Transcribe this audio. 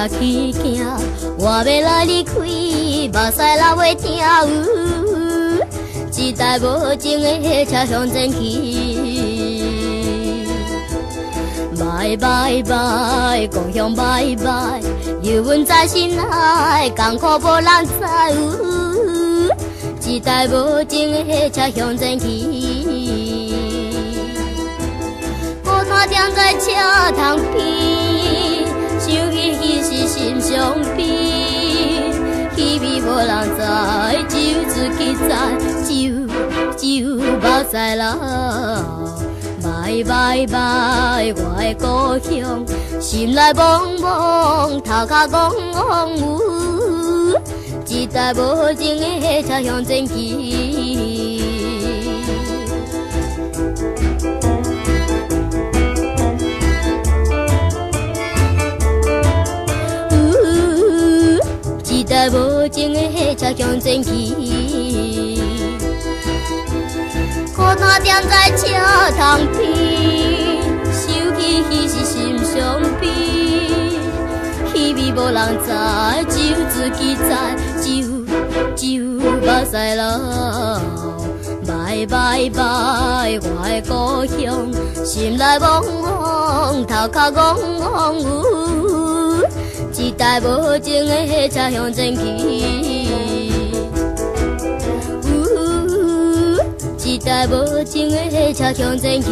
家去行，我要来离开，目屎流袂停。一台无情的火车向前去。拜拜拜，故乡拜拜，有阮在心内，艰苦无人知。一台无情的火车向前去。孤单踮在车窗边，想起彼时心伤悲，稀微无人知，只有自己知，只有目屎流。拜拜拜，我的故乡，心内茫茫，头壳戆戆。一台无情的火车向前去。一台无情的火车向前去，孤单踮在车窗边，想起彼时心伤悲，稀微无人知，只有自己知，只有目屎流。拜拜拜，我的故乡，心内茫茫，头壳戆戆。一台无情的火车向前去，一台无情的火车向前去。